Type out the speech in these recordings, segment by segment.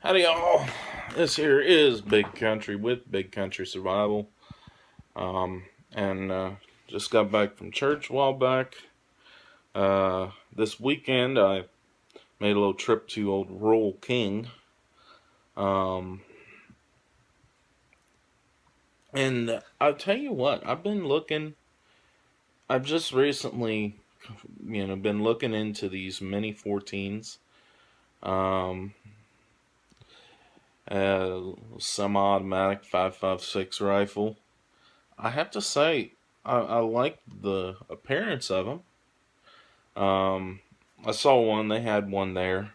Howdy, y'all. This here is Big Country with Big Country Survival. Um, and just got back from church a while back. This weekend, I made a little trip to old Rural King. Um, and I'll tell you what, I've just recently, been looking into these Mini 14s. Um, Semi-automatic 5.56 rifle. I have to say, I like the appearance of them. Um, I saw one; they had one there,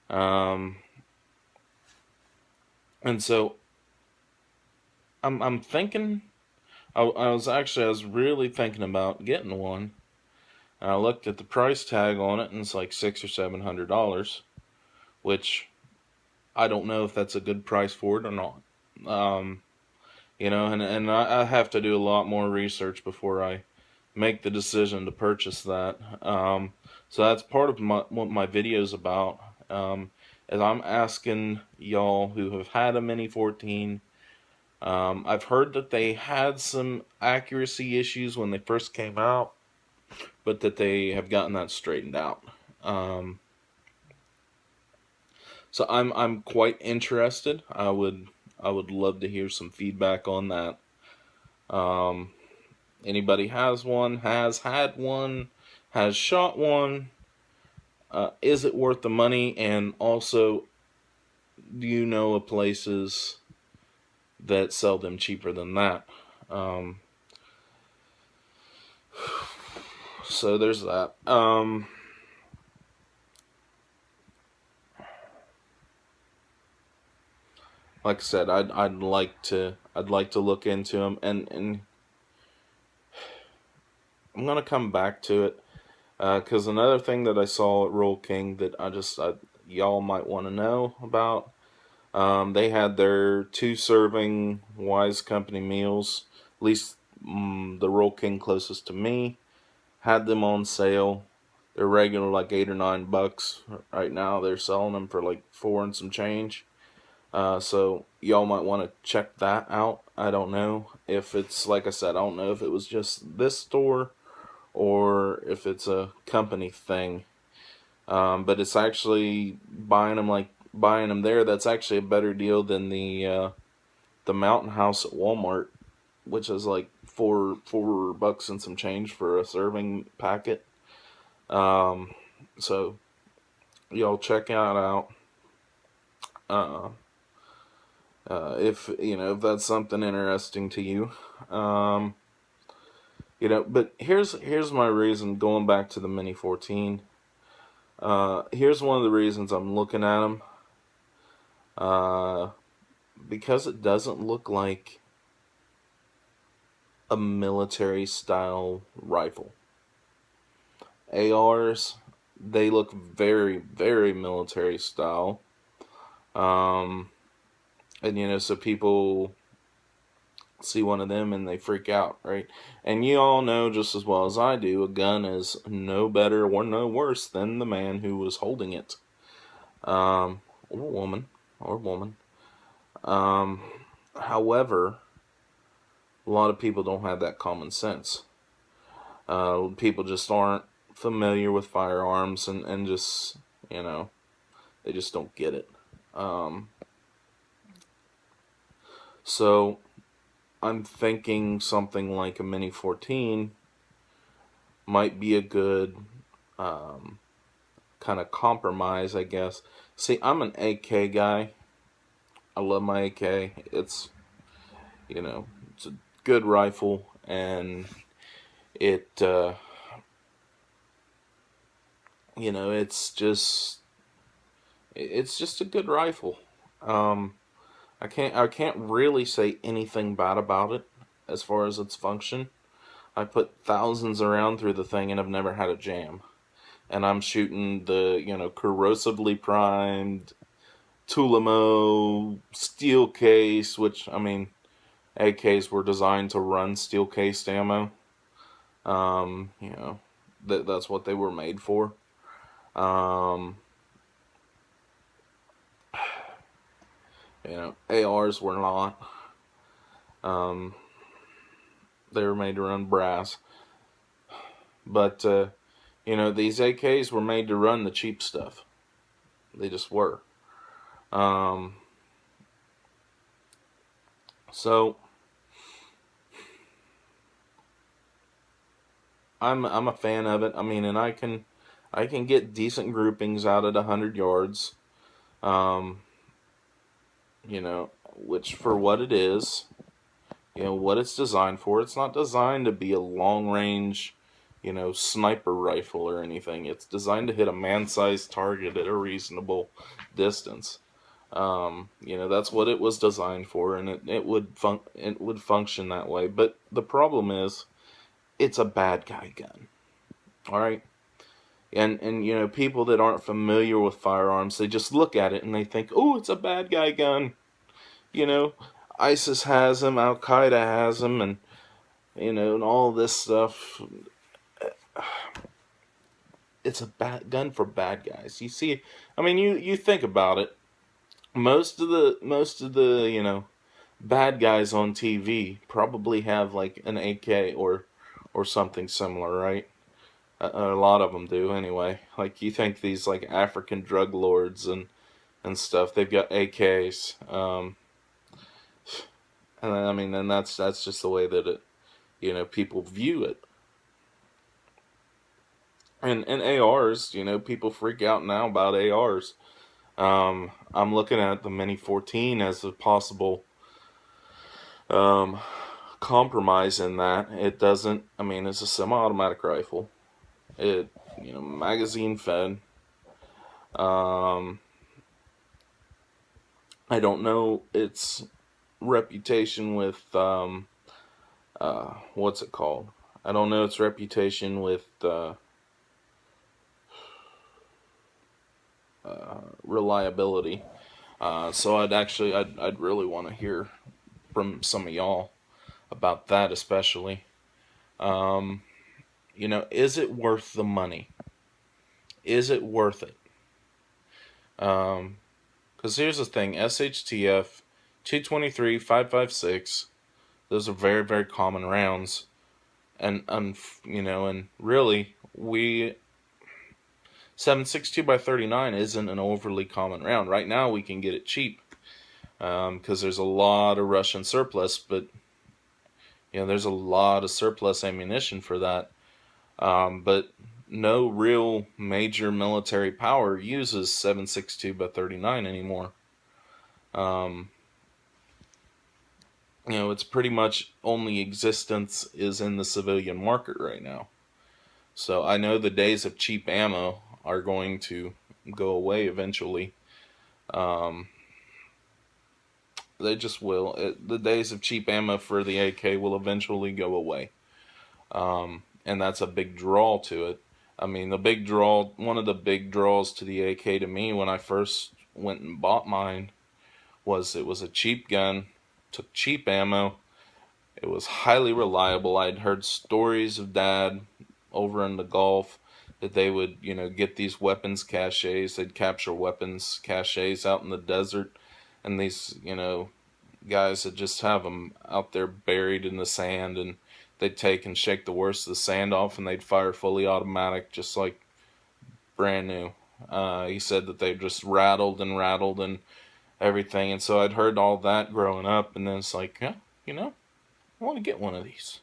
um, and so I'm thinking. I was really thinking about getting one. And I looked at the price tag on it, and it's like $600 or $700, which I don't know if that's a good price for it or not. Um, and I have to do a lot more research before I make the decision to purchase that. So that's part of what my video is about. As I'm asking y'all who have had a Mini 14. I've heard that they had some accuracy issues when they first came out, but that they have gotten that straightened out. Um, so I'm quite interested. I would love to hear some feedback on that. Um, Anybody has one, has had one, has shot one? Is it worth the money? And also, do you know of places that sell them cheaper than that? Um, so there's that. Like I said, I'd like to look into them, and I'm gonna come back to it because another thing that I saw at Roll King that y'all might want to know about. They had their 2 serving Wise Company meals. At least the Roll King closest to me had them on sale. They're regular like $8 or $9 right now. They're selling them for like 4 and some change. So y'all might want to check that out. I don't know if it's, like I said, I don't know if it was just this store or if it's a company thing. But it's actually buying them there. That's actually a better deal than the Mountain House at Walmart, which is like four bucks and some change for a serving packet. Um, so y'all check that out. Uh, if that's something interesting to you. Um, but here's my reason going back to the Mini 14. Here's one of the reasons I'm looking at them. Because it doesn't look like a military style rifle. ARs, they look very, very military style. Um, and so people see one of them and they freak out, right? And you all know just as well as I do, a gun is no better or no worse than the man who was holding it, or woman. Um, However, a lot of people don't have that common sense. People just aren't familiar with firearms and just, you know, they just don't get it. Um, so I'm thinking something like a Mini 14 might be a good kind of compromise, I guess. See, I'm an AK guy. I love my AK. It's a good rifle, and it, it's just a good rifle. Um, I can't really say anything bad about it as far as its function. I put thousands around through the thing and I've never had a jam. And I'm shooting the, corrosively primed Tulamo steel case, which, I mean, AKs were designed to run steel cased ammo. Um, you know, that's what they were made for. Um, ARs were not. Um, they were made to run brass. But, these AKs were made to run the cheap stuff. They just were. Um, so, I'm a fan of it. I mean, and I can get decent groupings out at 100 yards. Um, which for what it is, what it's designed for. It's not designed to be a long range, sniper rifle or anything. It's designed to hit a man-sized target at a reasonable distance. That's what it was designed for, and it would function that way. But the problem is, it's a bad guy gun. All right. And people that aren't familiar with firearms, they just look at it and they think, oh, it's a bad guy gun. You know, ISIS has them, Al Qaeda has them, and and all this stuff. It's a bad gun for bad guys. You see, I mean, you think about it. Most of the bad guys on TV probably have like an AK or something similar, right? A lot of them do anyway. Like you think these like African drug lords and stuff, they've got AKs. And I mean, and that's just the way that people view it. And ARs, people freak out now about ARs. I'm looking at the Mini 14 as a possible compromise in that. It doesn't. I mean, it's a semi-automatic rifle. It magazine fed. I don't know its reputation with what's it called? I don't know its reputation with reliability. So I'd really want to hear from some of y'all about that, especially. Is it worth the money? Is it worth it? Because here's the thing: SHTF 223 556. Those are very, very common rounds, and and really 7.62 by 39 isn't an overly common round. Right now we can get it cheap because there's a lot of Russian surplus, but there's a lot of surplus ammunition for that. But no real major military power uses 7.62 by 39 anymore. It's pretty much only existence is in the civilian market right now. So I know the days of cheap ammo are going to go away eventually. They just will. The days of cheap ammo for the AK will eventually go away. And that's a big draw to it. I mean, one of the big draws to the AK to me when I first went and bought mine was it was a cheap gun, took cheap ammo. It was highly reliable. I'd heard stories of Dad over in the Gulf that they would, get these weapons caches. They'd capture weapons caches out in the desert, and these, guys would just have them out there buried in the sand, and they'd take and shake the worst of the sand off, and they'd fire fully automatic, just like brand new. He said that they just rattled and everything, and so I'd heard all that growing up, and then it's like, yeah, I want to get one of these.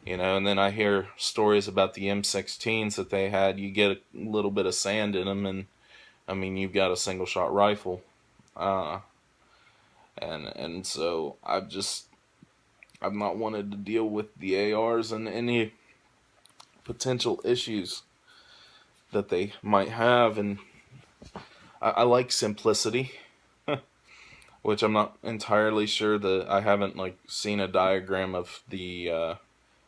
And then I hear stories about the M16s that they had. You get a little bit of sand in them, and I mean, you've got a single shot rifle. And so I've not wanted to deal with the ARs and any potential issues that they might have. And I like simplicity, which I'm not entirely sure that I haven't seen a diagram of the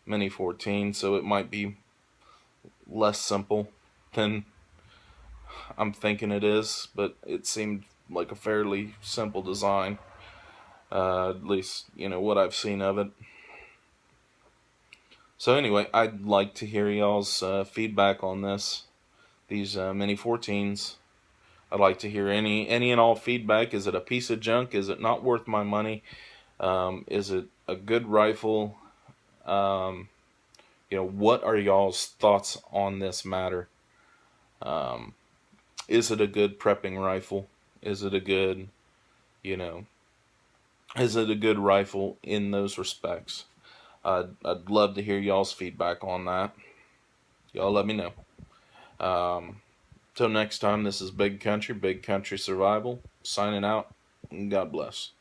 Mini 14, so it might be less simple than I'm thinking it is, but it seemed like a fairly simple design, at least what I've seen of it. So anyway, I'd like to hear y'all's feedback on these Mini 14s. I'd like to hear any and all feedback. Is it a piece of junk? Is it not worth my money? Is it a good rifle? Um, what are y'all's thoughts on this matter? Um, is it a good prepping rifle? Is it a good, you know, is it a good rifle in those respects? I'd love to hear y'all's feedback on that. Y'all let me know. Um, Till next time, this is Big Country Survival, signing out, and God bless.